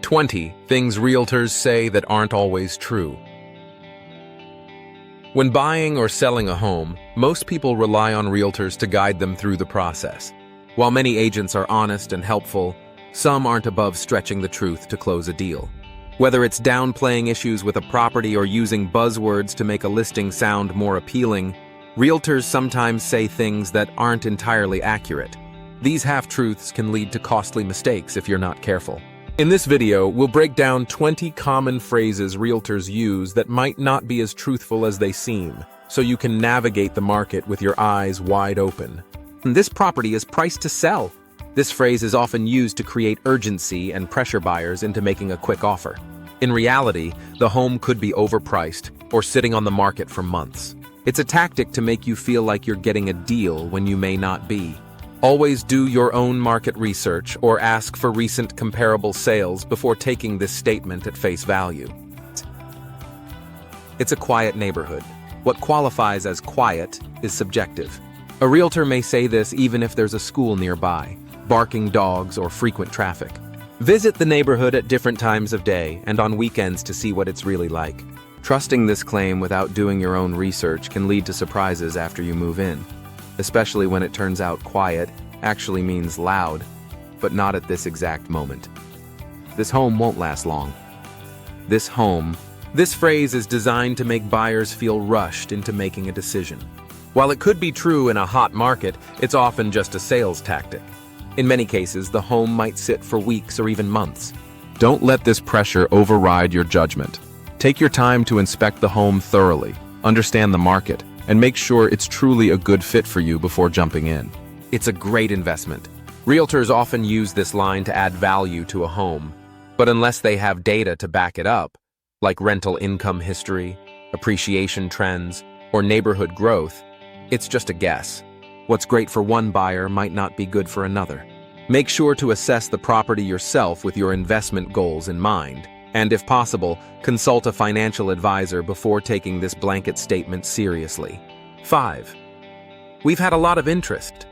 20 things realtors say that aren't always true. When buying or selling a home, most people rely on realtors to guide them through the process. While many agents are honest and helpful, some aren't above stretching the truth to close a deal. Whether it's downplaying issues with a property or using buzzwords to make a listing sound more appealing, realtors sometimes say things that aren't entirely accurate. These half-truths can lead to costly mistakes if you're not careful. In this video, we'll break down 20 common phrases realtors use that might not be as truthful as they seem, so you can navigate the market with your eyes wide open. This property is priced to sell. This phrase is often used to create urgency and pressure buyers into making a quick offer. In reality, the home could be overpriced or sitting on the market for months. It's a tactic to make you feel like you're getting a deal when you may not be. Always do your own market research or ask for recent comparable sales before taking this statement at face value. It's a quiet neighborhood. What qualifies as quiet is subjective. A realtor may say this even if there's a school nearby, barking dogs, or frequent traffic. Visit the neighborhood at different times of day and on weekends to see what it's really like. Trusting this claim without doing your own research can lead to surprises after you move in, especially when it turns out quiet actually means loud, but not at this exact moment. This home won't last long. This phrase is designed to make buyers feel rushed into making a decision. While it could be true in a hot market, it's often just a sales tactic. In many cases, the home might sit for weeks or even months. Don't let this pressure override your judgment. Take your time to inspect the home thoroughly, understand the market, and make sure it's truly a good fit for you before jumping in. It's a great investment. Realtors often use this line to add value to a home, but unless they have data to back it up, like rental income history, appreciation trends, or neighborhood growth, it's just a guess. What's great for one buyer might not be good for another. Make sure to assess the property yourself with your investment goals in mind, and if possible, consult a financial advisor before taking this blanket statement seriously. 5. We've had a lot of interest.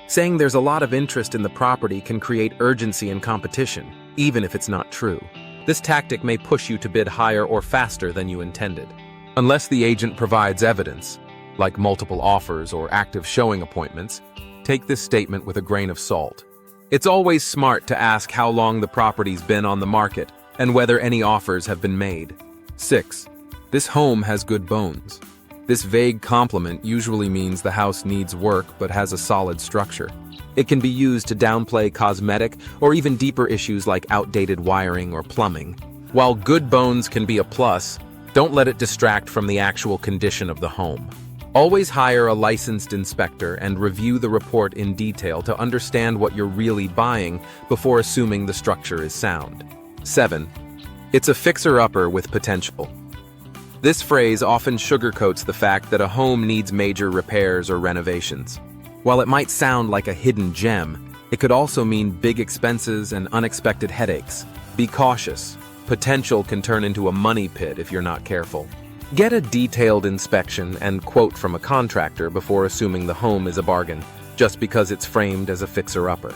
Saying there's a lot of interest in the property can create urgency and competition, even if it's not true. This tactic may push you to bid higher or faster than you intended. Unless the agent provides evidence, like multiple offers or active showing appointments, take this statement with a grain of salt. It's always smart to ask how long the property's been on the market and whether any offers have been made. 6. This home has good bones. This vague compliment usually means the house needs work but has a solid structure. It can be used to downplay cosmetic or even deeper issues like outdated wiring or plumbing. While good bones can be a plus, don't let it distract from the actual condition of the home. Always hire a licensed inspector and review the report in detail to understand what you're really buying before assuming the structure is sound. 7. It's a fixer-upper with potential. This phrase often sugarcoats the fact that a home needs major repairs or renovations. While it might sound like a hidden gem, it could also mean big expenses and unexpected headaches. Be cautious. Potential can turn into a money pit if you're not careful. Get a detailed inspection and quote from a contractor before assuming the home is a bargain, just because it's framed as a fixer-upper.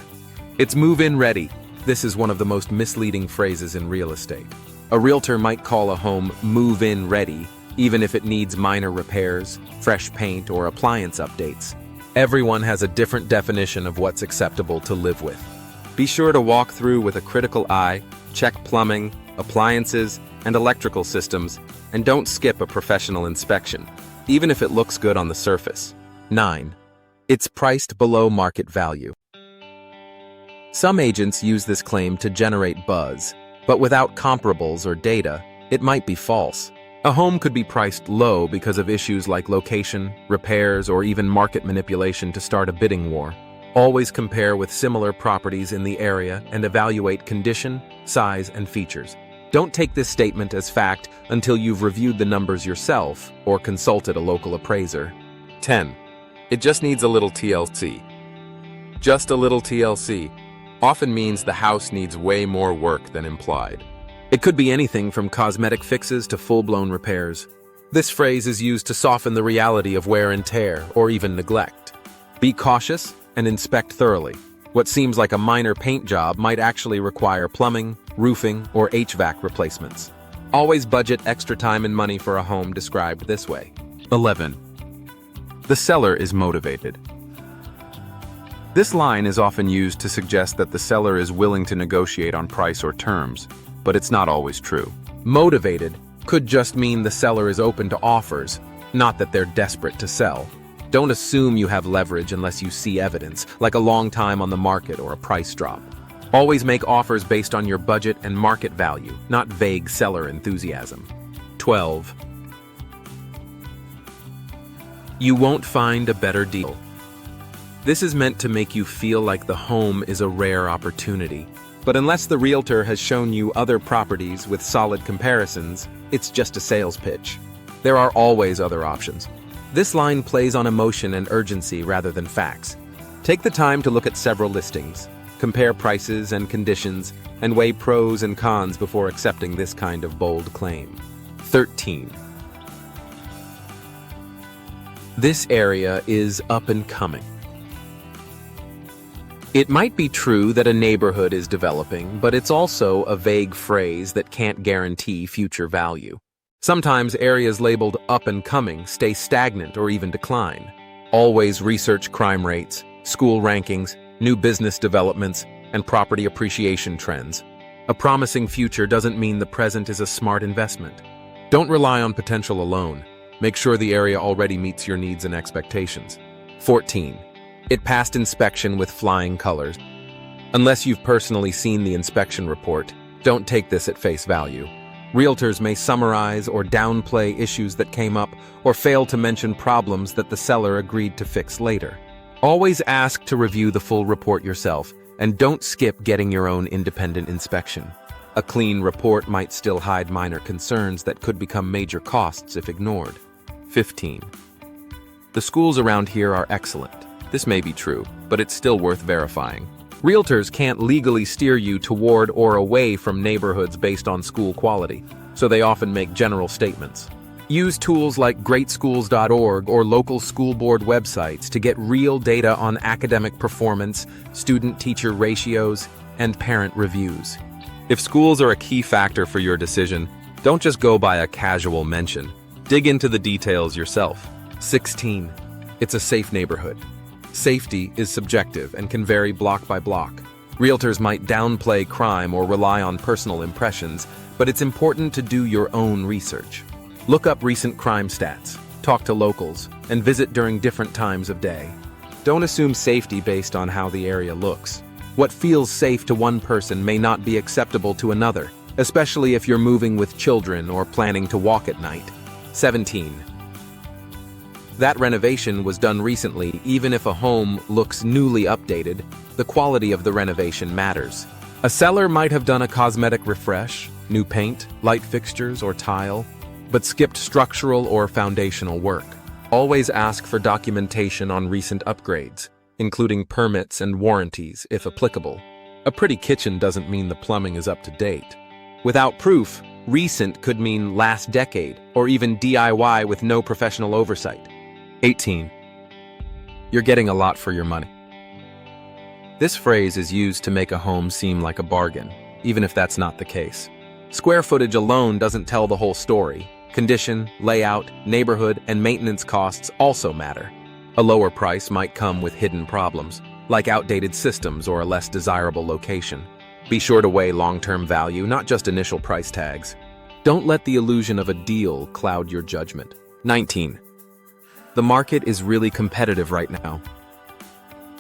It's move-in ready. This is one of the most misleading phrases in real estate. A realtor might call a home move-in ready, even if it needs minor repairs, fresh paint, or appliance updates. Everyone has a different definition of what's acceptable to live with. Be sure to walk through with a critical eye, check plumbing, appliances, and electrical systems, and don't skip a professional inspection, even if it looks good on the surface. 9. It's priced below market value. Some agents use this claim to generate buzz, but without comparables or data, it might be false. A home could be priced low because of issues like location, repairs, or even market manipulation to start a bidding war. Always compare with similar properties in the area and evaluate condition, size, and features. Don't take this statement as fact until you've reviewed the numbers yourself or consulted a local appraiser. 10. It just needs a little TLC. Just a little TLC often means the house needs way more work than implied. It could be anything from cosmetic fixes to full-blown repairs. This phrase is used to soften the reality of wear and tear or even neglect. Be cautious and inspect thoroughly. What seems like a minor paint job might actually require plumbing, roofing, or HVAC replacements. Always budget extra time and money for a home described this way. 11. The seller is motivated. This line is often used to suggest that the seller is willing to negotiate on price or terms, but it's not always true. Motivated could just mean the seller is open to offers, not that they're desperate to sell. Don't assume you have leverage unless you see evidence, like a long time on the market or a price drop. Always make offers based on your budget and market value, not vague seller enthusiasm. 12. You won't find a better deal. This is meant to make you feel like the home is a rare opportunity. But unless the realtor has shown you other properties with solid comparisons, it's just a sales pitch. There are always other options. This line plays on emotion and urgency rather than facts. Take the time to look at several listings, compare prices and conditions, and weigh pros and cons before accepting this kind of bold claim. 13. This area is up and coming. It might be true that a neighborhood is developing, but it's also a vague phrase that can't guarantee future value. Sometimes areas labeled up and coming stay stagnant or even decline. Always research crime rates, school rankings, new business developments, and property appreciation trends. A promising future doesn't mean the present is a smart investment. Don't rely on potential alone. Make sure the area already meets your needs and expectations. 14. It passed inspection with flying colors. Unless you've personally seen the inspection report, don't take this at face value. Realtors may summarize or downplay issues that came up or fail to mention problems that the seller agreed to fix later. Always ask to review the full report yourself, and don't skip getting your own independent inspection. A clean report might still hide minor concerns that could become major costs if ignored. 15. The schools around here are excellent. This may be true, but it's still worth verifying. Realtors can't legally steer you toward or away from neighborhoods based on school quality, so they often make general statements. Use tools like greatschools.org or local school board websites to get real data on academic performance, student-teacher ratios, and parent reviews. If schools are a key factor for your decision, don't just go by a casual mention. Dig into the details yourself. 16. It's a safe neighborhood. Safety is subjective and can vary block by block. Realtors might downplay crime or rely on personal impressions, but it's important to do your own research. Look up recent crime stats, talk to locals, and visit during different times of day. Don't assume safety based on how the area looks. What feels safe to one person may not be acceptable to another, especially if you're moving with children or planning to walk at night. 17. That renovation was done recently. Even if a home looks newly updated, the quality of the renovation matters. A seller might have done a cosmetic refresh, new paint, light fixtures, or tile, but skipped structural or foundational work. Always ask for documentation on recent upgrades, including permits and warranties if applicable. A pretty kitchen doesn't mean the plumbing is up to date. Without proof, recent could mean last decade or even DIY with no professional oversight. 18. You're getting a lot for your money. This phrase is used to make a home seem like a bargain, even if that's not the case. Square footage alone doesn't tell the whole story. Condition, layout, neighborhood, and maintenance costs also matter. A lower price might come with hidden problems, like outdated systems or a less desirable location. Be sure to weigh long-term value, not just initial price tags. Don't let the illusion of a deal cloud your judgment. 19. The market is really competitive right now.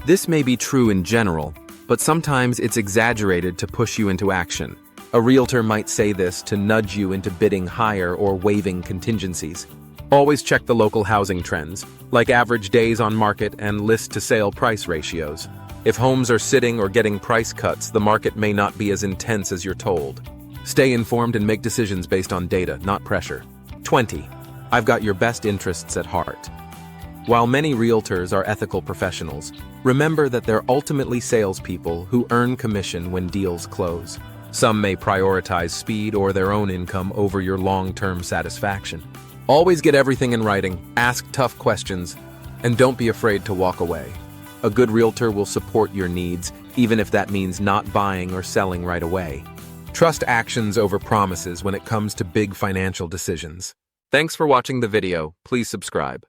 This may be true in general, but sometimes it's exaggerated to push you into action. A realtor might say this to nudge you into bidding higher or waiving contingencies. Always check the local housing trends, like average days on market and list-to-sale price ratios. If homes are sitting or getting price cuts, the market may not be as intense as you're told. Stay informed and make decisions based on data, not pressure. 20. I've got your best interests at heart. While many realtors are ethical professionals, remember that they're ultimately salespeople who earn commission when deals close. Some may prioritize speed or their own income over your long-term satisfaction. Always get everything in writing, ask tough questions, and don't be afraid to walk away. A good realtor will support your needs, even if that means not buying or selling right away. Trust actions over promises when it comes to big financial decisions. Thanks for watching the video. Please subscribe.